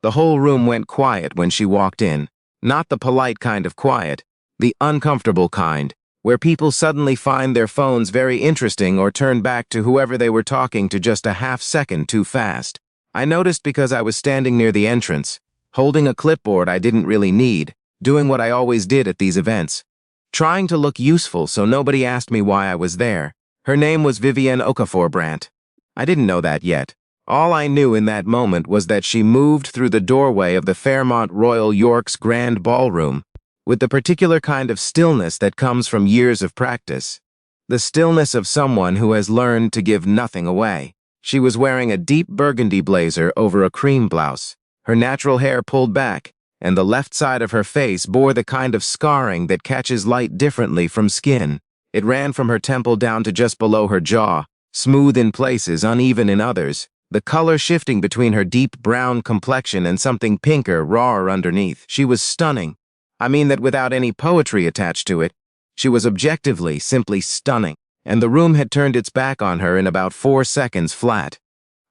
The whole room went quiet when she walked in. Not the polite kind of quiet, the uncomfortable kind, where people suddenly find their phones very interesting or turn back to whoever they were talking to just a half second too fast. I noticed because I was standing near the entrance, holding a clipboard I didn't really need, doing what I always did at these events, trying to look useful so nobody asked me why I was there. Her name was Vivienne Okaforbrandt. I didn't know that yet. All I knew in that moment was that she moved through the doorway of the Fairmont Royal York's Grand Ballroom, with the particular kind of stillness that comes from years of practice. The stillness of someone who has learned to give nothing away. She was wearing a deep burgundy blazer over a cream blouse, her natural hair pulled back, and the left side of her face bore the kind of scarring that catches light differently from skin. It ran from her temple down to just below her jaw, smooth in places, uneven in others, the color shifting between her deep brown complexion and something pinker, rawer underneath. She was stunning. I mean that without any poetry attached to it. She was objectively, simply stunning, and the room had turned its back on her in about 4 seconds flat.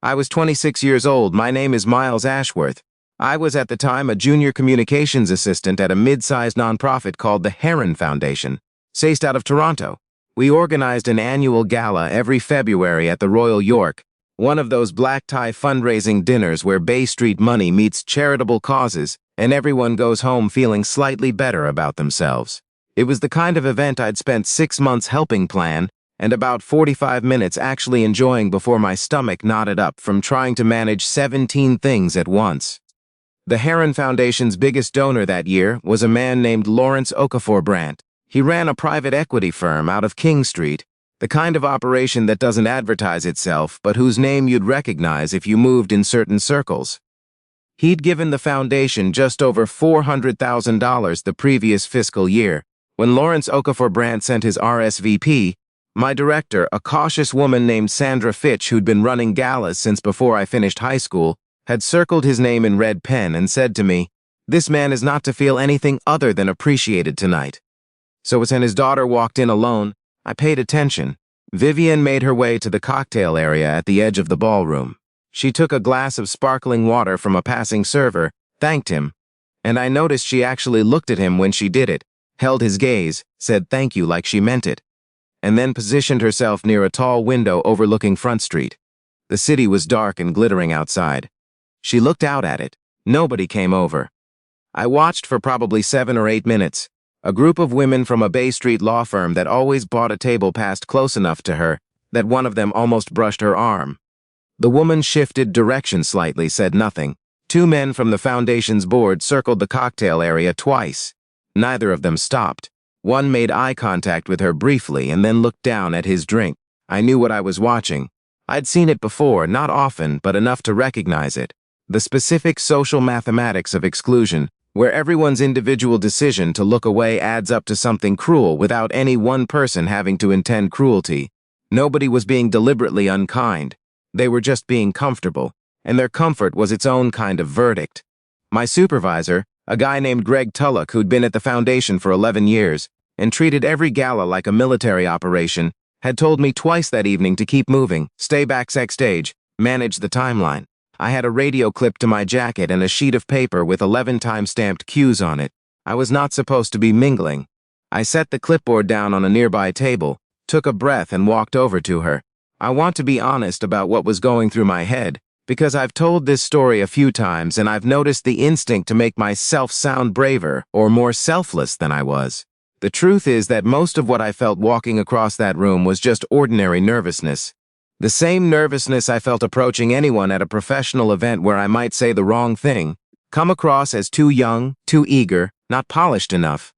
I was 26 years old. My name is Miles Ashworth. I was at the time a junior communications assistant at a mid-sized nonprofit called the Heron Foundation, based out of Toronto. We organized an annual gala every February at the Royal York, one of those black-tie fundraising dinners where Bay Street money meets charitable causes and everyone goes home feeling slightly better about themselves. It was the kind of event I'd spent 6 months helping plan and about 45 minutes actually enjoying before my stomach knotted up from trying to manage 17 things at once. The Heron Foundation's biggest donor that year was a man named Lawrence Okaforbrandt. He ran a private equity firm out of King Street, the kind of operation that doesn't advertise itself but whose name you'd recognize if you moved in certain circles. He'd given the foundation just over $400,000 the previous fiscal year. When Lawrence Okaforbrandt sent his RSVP, my director, a cautious woman named Sandra Fitch who'd been running galas since before I finished high school, had circled his name in red pen and said to me, "This man is not to feel anything other than appreciated tonight." So when his daughter walked in alone, I paid attention. Vivienne made her way to the cocktail area at the edge of the ballroom. She took a glass of sparkling water from a passing server, thanked him, and I noticed she actually looked at him when she did it, held his gaze, said thank you like she meant it, and then positioned herself near a tall window overlooking Front Street. The city was dark and glittering outside. She looked out at it. Nobody came over. I watched for probably 7 or 8 minutes. A group of women from a Bay Street law firm that always bought a table passed close enough to her that one of them almost brushed her arm. The woman shifted direction slightly, said nothing. 2 men from the foundation's board circled the cocktail area twice. Neither of them stopped. One made eye contact with her briefly and then looked down at his drink. I knew what I was watching. I'd seen it before, not often, but enough to recognize it. The specific social mathematics of exclusion, where everyone's individual decision to look away adds up to something cruel without any one person having to intend cruelty. Nobody was being deliberately unkind. They were just being comfortable, and their comfort was its own kind of verdict. My supervisor, a guy named Greg Tulloch who'd been at the foundation for 11 years and treated every gala like a military operation, had told me twice that evening to keep moving, stay backstage, manage the timeline. I had a radio clip to my jacket and a sheet of paper with 11 time-stamped cues on it. I was not supposed to be mingling. I set the clipboard down on a nearby table, took a breath and walked over to her. I want to be honest about what was going through my head, because I've told this story a few times and I've noticed the instinct to make myself sound braver or more selfless than I was. The truth is that most of what I felt walking across that room was just ordinary nervousness. The same nervousness I felt approaching anyone at a professional event where I might say the wrong thing, come across as too young, too eager, not polished enough.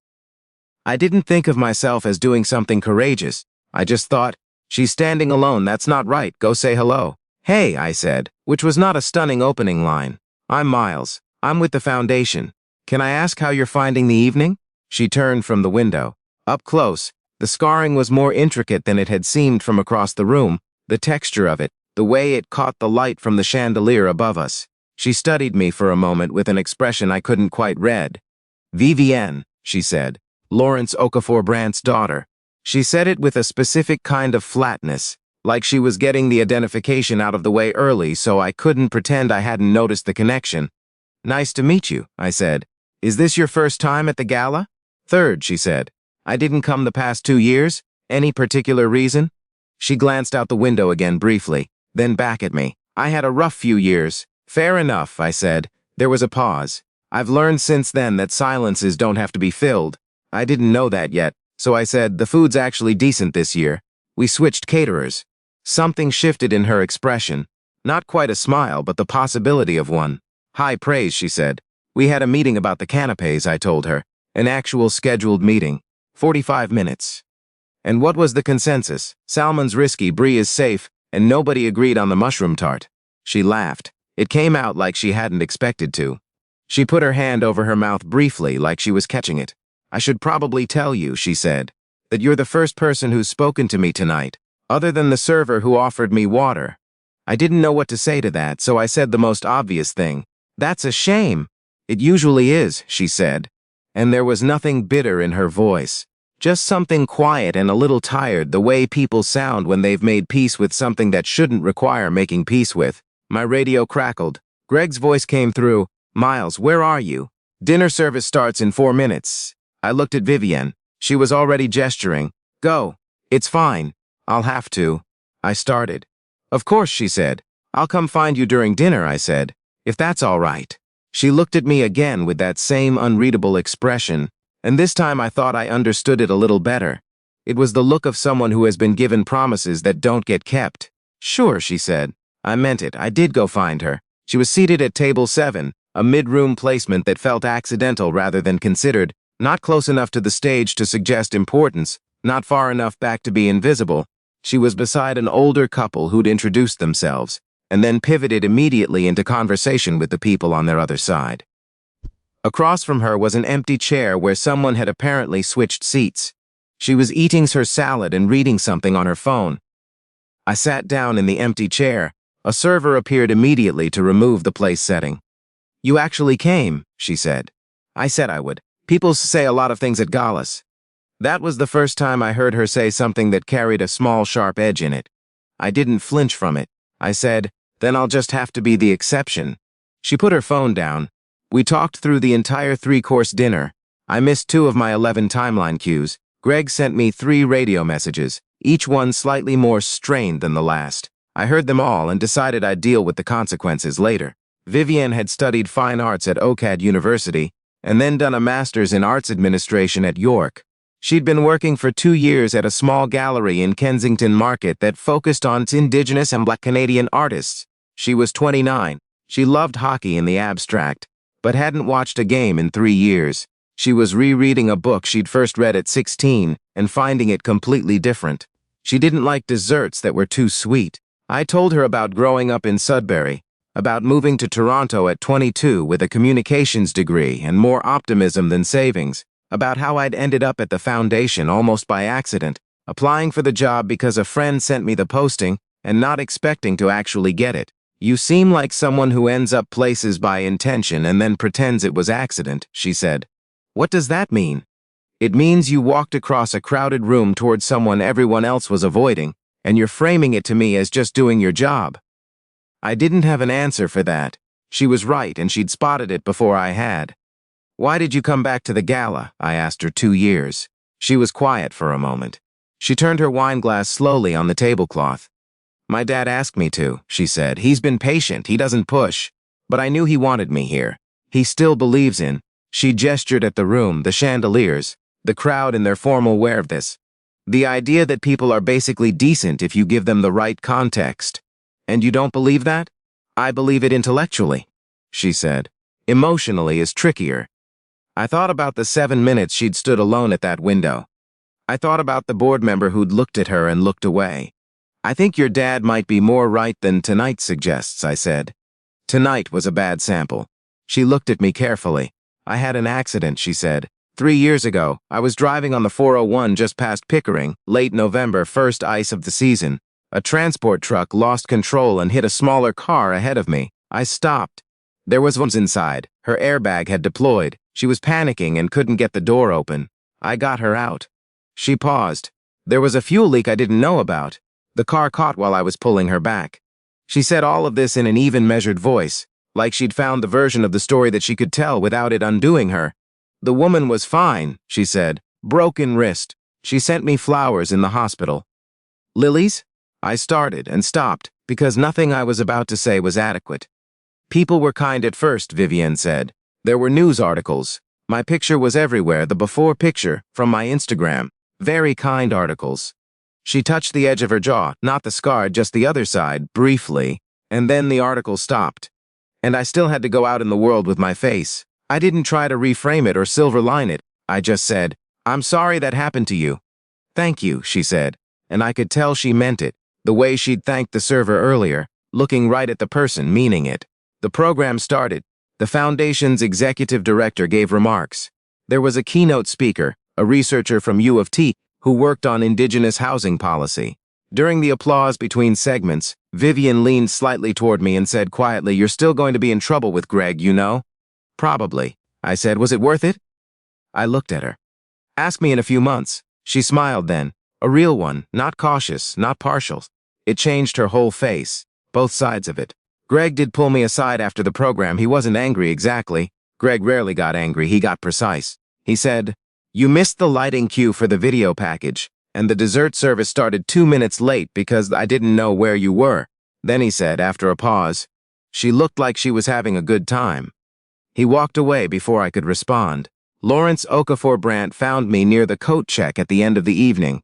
I didn't think of myself as doing something courageous. I just thought, she's standing alone, that's not right, go say hello. Hey, I said, which was not a stunning opening line. I'm Miles. I'm with the foundation. Can I ask how you're finding the evening? She turned from the window. Up close, the scarring was more intricate than it had seemed from across the room. The texture of it, the way it caught the light from the chandelier above us. She studied me for a moment with an expression I couldn't quite read. Vivienne, she said, Lawrence Okaforbrandt's daughter. She said it with a specific kind of flatness, like she was getting the identification out of the way early so I couldn't pretend I hadn't noticed the connection. Nice to meet you, I said. Is this your first time at the gala? Third, she said. I didn't come the past 2 years. Any particular reason? She glanced out the window again briefly, then back at me. I had a rough few years. Fair enough, I said. There was a pause. I've learned since then that silences don't have to be filled. I didn't know that yet, so I said, the food's actually decent this year. We switched caterers. Something shifted in her expression. Not quite a smile, but the possibility of one. High praise, she said. We had a meeting about the canapes, I told her. An actual scheduled meeting. 45 minutes. And what was the consensus? Salmon's risky, brie is safe, and nobody agreed on the mushroom tart. She laughed. It came out like she hadn't expected to. She put her hand over her mouth briefly, like she was catching it. I should probably tell you, she said, that you're the first person who's spoken to me tonight, other than the server who offered me water. I didn't know what to say to that, so I said the most obvious thing. That's a shame. It usually is, she said. And there was nothing bitter in her voice. Just something quiet and a little tired, the way people sound when they've made peace with something that shouldn't require making peace with. My radio crackled. Greg's voice came through. Miles, where are you? Dinner service starts in 4 minutes. I looked at Vivienne. She was already gesturing. Go. It's fine. I'll have to. I started. Of course, she said. I'll come find you during dinner, I said. If that's all right. She looked at me again with that same unreadable expression, and this time I thought I understood it a little better. It was the look of someone who has been given promises that don't get kept. Sure, she said. I meant it. I did go find her. She was seated at table 7, a mid-room placement that felt accidental rather than considered, not close enough to the stage to suggest importance, not far enough back to be invisible. She was beside an older couple who'd introduced themselves, and then pivoted immediately into conversation with the people on their other side. Across from her was an empty chair where someone had apparently switched seats. She was eating her salad and reading something on her phone. I sat down in the empty chair. A server appeared immediately to remove the place setting. You actually came, she said. I said I would. People say a lot of things at galas. That was the first time I heard her say something that carried a small, sharp edge in it. I didn't flinch from it. I said, then I'll just have to be the exception. She put her phone down. We talked through the entire 3-course dinner. I missed 2 of my 11 timeline cues. Greg sent me 3 radio messages, each one slightly more strained than the last. I heard them all and decided I'd deal with the consequences later. Vivienne had studied fine arts at OCAD University and then done a master's in arts administration at York. She'd been working for 2 years at a small gallery in Kensington Market that focused on Indigenous and Black Canadian artists. She was 29. She loved hockey in the abstract, but hadn't watched a game in 3 years. She was rereading a book she'd first read at 16 and finding it completely different. She didn't like desserts that were too sweet. I told her about growing up in Sudbury, about moving to Toronto at 22 with a communications degree and more optimism than savings, about how I'd ended up at the foundation almost by accident, applying for the job because a friend sent me the posting and not expecting to actually get it. You seem like someone who ends up places by intention and then pretends it was accident, she said. What does that mean? It means you walked across a crowded room towards someone everyone else was avoiding, and you're framing it to me as just doing your job. I didn't have an answer for that. She was right, and she'd spotted it before I had. Why did you come back to the gala? I asked her 2 years. She was quiet for a moment. She turned her wine glass slowly on the tablecloth. My dad asked me to, she said. He's been patient, he doesn't push. But I knew he wanted me here. He still believes in. She gestured at the room, the chandeliers, the crowd in their formal wear of this. The idea that people are basically decent if you give them the right context. And you don't believe that? I believe it intellectually, she said. Emotionally is trickier. I thought about the 7 minutes she'd stood alone at that window. I thought about the board member who'd looked at her and looked away. I think your dad might be more right than tonight suggests, I said. Tonight was a bad sample. She looked at me carefully. I had an accident, she said. 3 years ago, I was driving on the 401 just past Pickering, late November, first ice of the season. A transport truck lost control and hit a smaller car ahead of me. I stopped. There was one inside. Her airbag had deployed. She was panicking and couldn't get the door open. I got her out. She paused. There was a fuel leak I didn't know about. The car caught while I was pulling her back. She said all of this in an even, measured voice, like she'd found the version of the story that she could tell without it undoing her. The woman was fine, she said. Broken wrist. She sent me flowers in the hospital. Lilies? I started and stopped because nothing I was about to say was adequate. People were kind at first, Vivienne said. There were news articles. My picture was everywhere, the before picture, from my Instagram. Very kind articles. She touched the edge of her jaw, not the scar, just the other side, briefly, and then the article stopped. And I still had to go out in the world with my face. I didn't try to reframe it or silver line it. I just said, "I'm sorry that happened to you." "Thank you," she said, and I could tell she meant it, the way she'd thanked the server earlier, looking right at the person, meaning it. The program started. The foundation's executive director gave remarks. There was a keynote speaker, a researcher from U of T, who worked on indigenous housing policy. During the applause between segments, Vivienne leaned slightly toward me and said quietly, "You're still going to be in trouble with Greg, you know?" "Probably," I said. "Was it worth it?" I looked at her. "Ask me in a few months." She smiled then, a real one, not cautious, not partial. It changed her whole face, both sides of it. Greg did pull me aside after the program. He wasn't angry exactly. Greg rarely got angry, he got precise. He said, "You missed the lighting cue for the video package, and the dessert service started 2 minutes late because I didn't know where you were." Then he said, after a pause, "She looked like she was having a good time." He walked away before I could respond. Lawrence Okafor Brandt found me near the coat check at the end of the evening.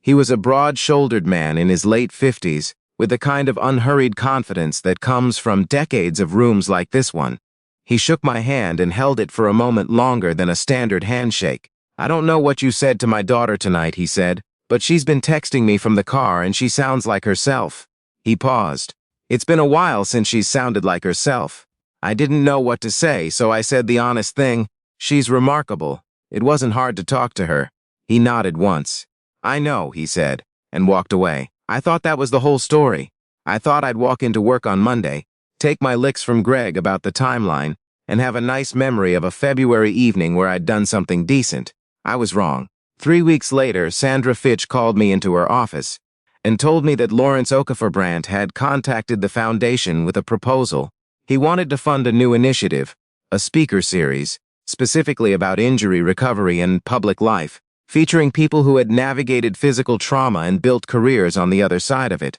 He was a broad-shouldered man in his late 50s, with the kind of unhurried confidence that comes from decades of rooms like this one. He shook my hand and held it for a moment longer than a standard handshake. "I don't know what you said to my daughter tonight," he said, "but she's been texting me from the car and she sounds like herself." He paused. "It's been a while since she's sounded like herself." I didn't know what to say, so I said the honest thing. "She's remarkable. It wasn't hard to talk to her." He nodded once. "I know," he said, and walked away. I thought that was the whole story. I thought I'd walk into work on Monday, take my licks from Greg about the timeline, and have a nice memory of a February evening where I'd done something decent. I was wrong. 3 weeks later, Sandra Fitch called me into her office and told me that Lawrence Okafor Brandt had contacted the foundation with a proposal. He wanted to fund a new initiative, a speaker series, specifically about injury recovery and public life, featuring people who had navigated physical trauma and built careers on the other side of it.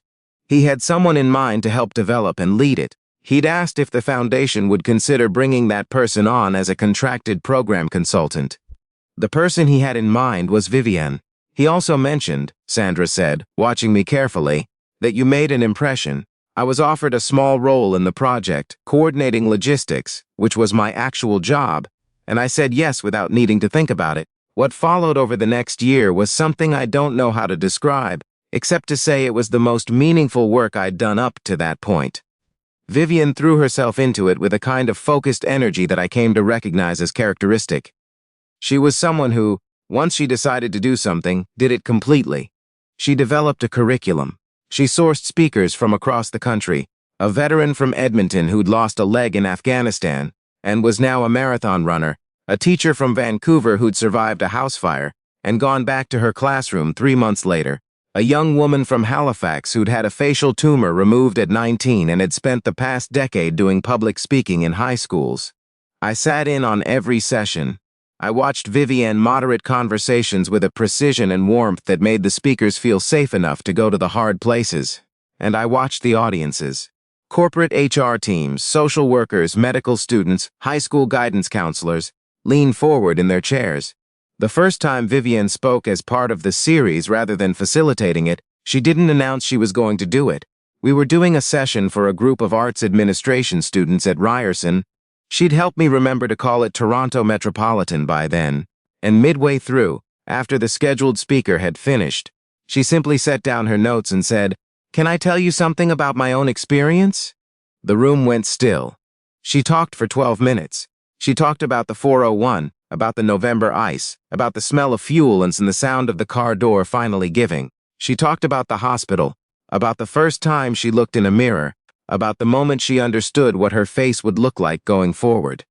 He had someone in mind to help develop and lead it. He'd asked if the foundation would consider bringing that person on as a contracted program consultant. The person he had in mind was Vivienne. He also mentioned, Sandra said, watching me carefully, that you made an impression. I was offered a small role in the project, coordinating logistics, which was my actual job, and I said yes without needing to think about it. What followed over the next year was something I don't know how to describe, except to say it was the most meaningful work I'd done up to that point. Vivienne threw herself into it with a kind of focused energy that I came to recognize as characteristic. She was someone who, once she decided to do something, did it completely. She developed a curriculum. She sourced speakers from across the country, a veteran from Edmonton who'd lost a leg in Afghanistan and was now a marathon runner, a teacher from Vancouver who'd survived a house fire and gone back to her classroom 3 months later, a young woman from Halifax who'd had a facial tumor removed at 19 and had spent the past decade doing public speaking in high schools. I sat in on every session. I watched Vivienne moderate conversations with a precision and warmth that made the speakers feel safe enough to go to the hard places. And I watched the audiences. Corporate HR teams, social workers, medical students, high school guidance counselors, leaned forward in their chairs. The first time Vivienne spoke as part of the series rather than facilitating it, she didn't announce she was going to do it. We were doing a session for a group of arts administration students at Ryerson. She'd helped me remember to call it Toronto Metropolitan by then, and midway through, after the scheduled speaker had finished, she simply set down her notes and said, "Can I tell you something about my own experience?" The room went still. She talked for 12 minutes. She talked about the 401, about the November ice, about the smell of fuel and the sound of the car door finally giving. She talked about the hospital, about the first time she looked in a mirror, about the moment she understood what her face would look like going forward.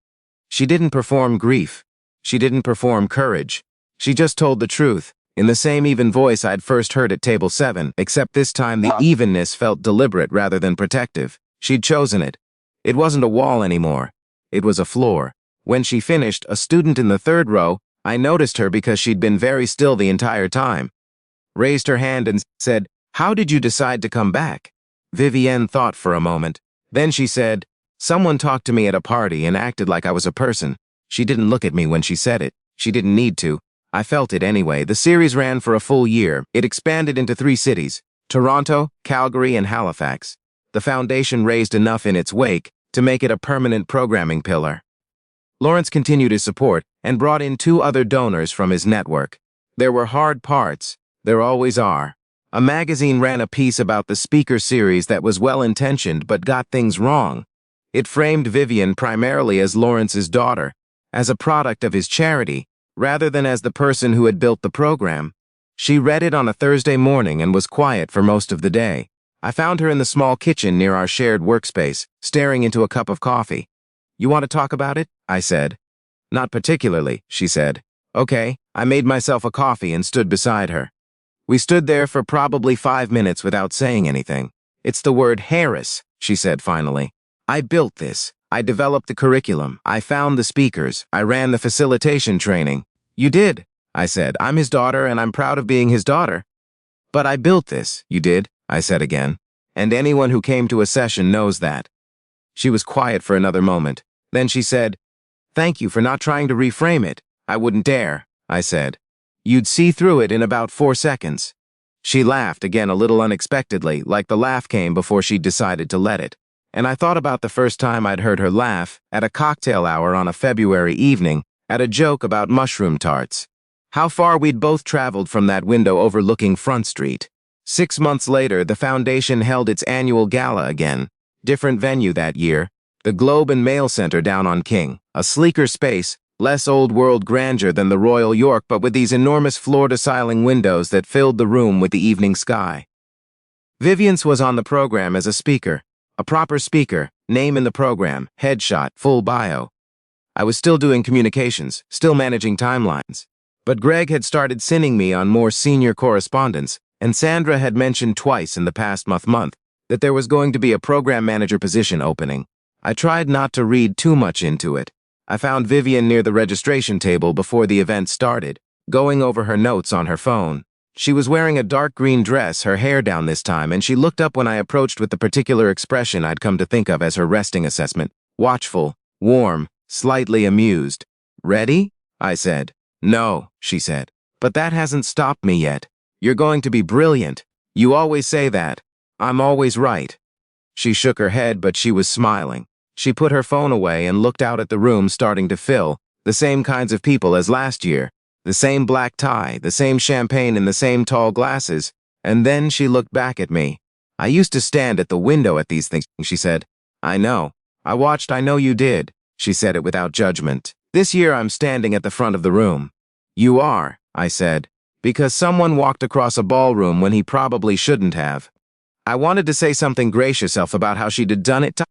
She didn't perform grief. She didn't perform courage. She just told the truth, in the same even voice I'd first heard at table 7, except this time the evenness felt deliberate rather than protective. She'd chosen it. It wasn't a wall anymore. It was a floor. When she finished, a student in the third row, I noticed her because she'd been very still the entire time, raised her hand and said, "How did you decide to come back?" Vivienne thought for a moment. Then she said, "Someone talked to me at a party and acted like I was a person." She didn't look at me when she said it. She didn't need to. I felt it anyway. The series ran for a full year. It expanded into 3 cities: Toronto, Calgary, and Halifax. The foundation raised enough in its wake to make it a permanent programming pillar. Lawrence continued his support and brought in 2 other donors from his network. There were hard parts. There always are. A magazine ran a piece about the speaker series that was well-intentioned but got things wrong. It framed Vivienne primarily as Lawrence's daughter, as a product of his charity, rather than as the person who had built the program. She read it on a Thursday morning and was quiet for most of the day. I found her in the small kitchen near our shared workspace, staring into a cup of coffee. "You want to talk about it?" I said. "Not particularly," she said. "Okay." I made myself a coffee and stood beside her. We stood there for probably 5 minutes without saying anything. "It's the word Harris," she said finally. "I built this. I developed the curriculum. I found the speakers. I ran the facilitation training." "You did," I said. "I'm his daughter and I'm proud of being his daughter." "But I built this." "You did," I said again. "And anyone who came to a session knows that." She was quiet for another moment. Then she said, "Thank you for not trying to reframe it." "I wouldn't dare," I said. "You'd see through it in about 4 seconds." She laughed again a little unexpectedly, like the laugh came before she'd decided to let it. And I thought about the first time I'd heard her laugh, at a cocktail hour on a February evening, at a joke about mushroom tarts. How far we'd both traveled from that window overlooking Front Street. 6 months later, the foundation held its annual gala again. Different venue that year, the Globe and Mail Center down on King. A sleeker space, less old-world grandeur than the Royal York, but with these enormous floor-to-ceiling windows that filled the room with the evening sky. Vivienne was on the program as a speaker. A proper speaker, name in the program, headshot, full bio. I was still doing communications, still managing timelines. But Greg had started sending me on more senior correspondence, and Sandra had mentioned twice in the past month that there was going to be a program manager position opening. I tried not to read too much into it. I found Vivienne near the registration table before the event started, going over her notes on her phone. She was wearing a dark green dress, her hair down this time, and she looked up when I approached with the particular expression I'd come to think of as her resting assessment. Watchful, warm, slightly amused. "Ready?" I said. "No," she said. "But that hasn't stopped me yet. You're going to be brilliant. You always say that. I'm always right." She shook her head, but she was smiling. She put her phone away and looked out at the room starting to fill, the same kinds of people as last year, the same black tie, the same champagne in the same tall glasses, and then she looked back at me. "I used to stand at the window at these things," she said. "I know. I watched. I know you did." She said it without judgment. "This year I'm standing at the front of the room." "You are," I said, "because someone walked across a ballroom when he probably shouldn't have." I wanted to say something gracious about how she'd done it,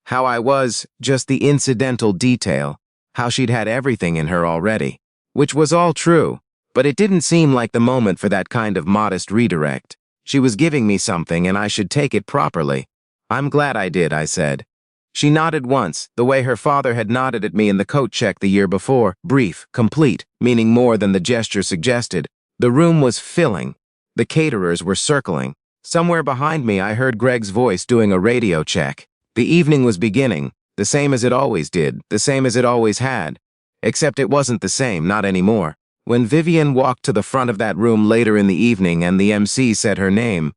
how I was just the incidental detail, how she'd had everything in her already, which was all true, but it didn't seem like the moment for that kind of modest redirect. She was giving me something and I should take it properly. "I'm glad I did," I said. She nodded once, the way her father had nodded at me in the coat check the year before, brief, complete, meaning more than the gesture suggested. The room was filling. The caterers were circling. Somewhere behind me I heard Greg's voice doing a radio check. The evening was beginning, the same as it always did, the same as it always had. Except it wasn't the same, not anymore. When Vivienne walked to the front of that room later in the evening and the MC said her name,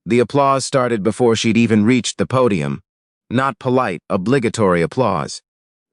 the applause started before she'd even reached the podium. Not polite, obligatory applause.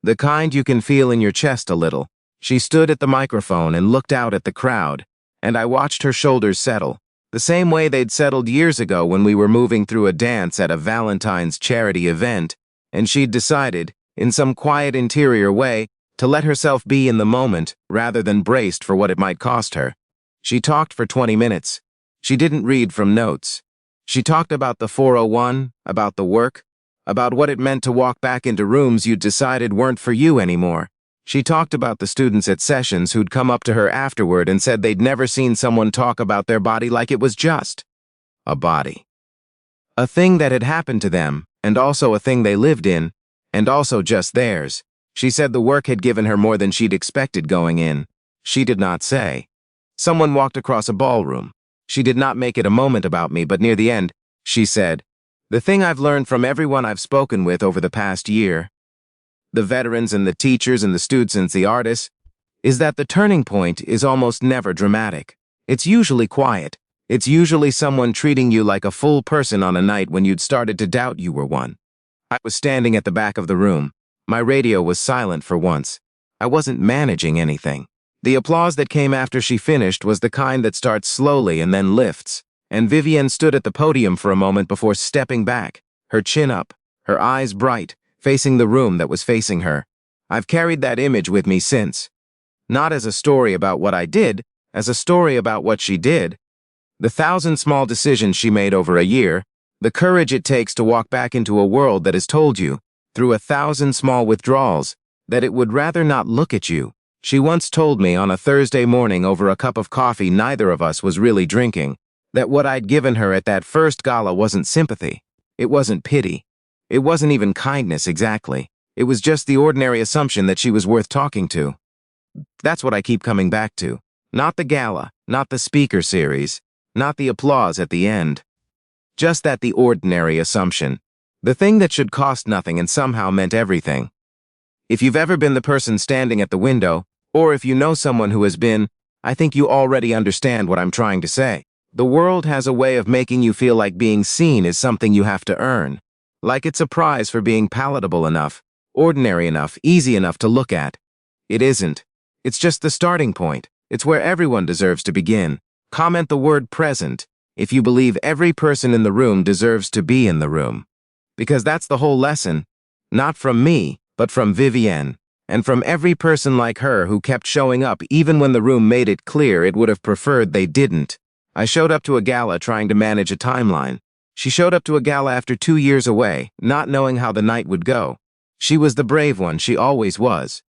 The kind you can feel in your chest a little. She stood at the microphone and looked out at the crowd, and I watched her shoulders settle. The same way they'd settled years ago when we were moving through a dance at a Valentine's charity event, and she'd decided, in some quiet interior way, to let herself be in the moment rather than braced for what it might cost her. She talked for 20 minutes. She didn't read from notes. She talked about the 401, about the work, about what it meant to walk back into rooms you'd decided weren't for you anymore. She talked about the students at sessions who'd come up to her afterward and said they'd never seen someone talk about their body like it was just a body. A thing that had happened to them, and also a thing they lived in, And also just theirs. She said the work had given her more than she'd expected going in. She did not say. Someone walked across a ballroom. She did not make it a moment about me, but near the end, she said, "The thing I've learned from everyone I've spoken with over the past year, the veterans and the teachers and the students, the artists, is that the turning point is almost never dramatic. It's usually quiet. It's usually someone treating you like a full person on a night when you'd started to doubt you were one." I was standing at the back of the room. My radio was silent for once. I wasn't managing anything. The applause that came after she finished was the kind that starts slowly and then lifts, and Vivienne stood at the podium for a moment before stepping back, her chin up, her eyes bright, facing the room that was facing her. I've carried that image with me since. Not as a story about what I did, as a story about what she did. The 1,000 small decisions she made over a year, the courage it takes to walk back into a world that has told you, through 1,000 small withdrawals, that it would rather not look at you. She once told me on a Thursday morning over a cup of coffee neither of us was really drinking, that what I'd given her at that first gala wasn't sympathy. It wasn't pity. It wasn't even kindness exactly. It was just the ordinary assumption that she was worth talking to. That's what I keep coming back to. Not the gala, not the speaker series, not the applause at the end. Just that the ordinary assumption. The thing that should cost nothing and somehow meant everything. If you've ever been the person standing at the window, or if you know someone who has been, I think you already understand what I'm trying to say. The world has a way of making you feel like being seen is something you have to earn. Like it's a prize for being palatable enough, ordinary enough, easy enough to look at. It isn't. It's just the starting point. It's where everyone deserves to begin. Comment the word present if you believe every person in the room deserves to be in the room. Because that's the whole lesson. Not from me, but from Vivienne. And from every person like her who kept showing up even when the room made it clear it would have preferred they didn't. I showed up to a gala trying to manage a timeline. She showed up to a gala after 2 years away, not knowing how the night would go. She was the brave one she always was.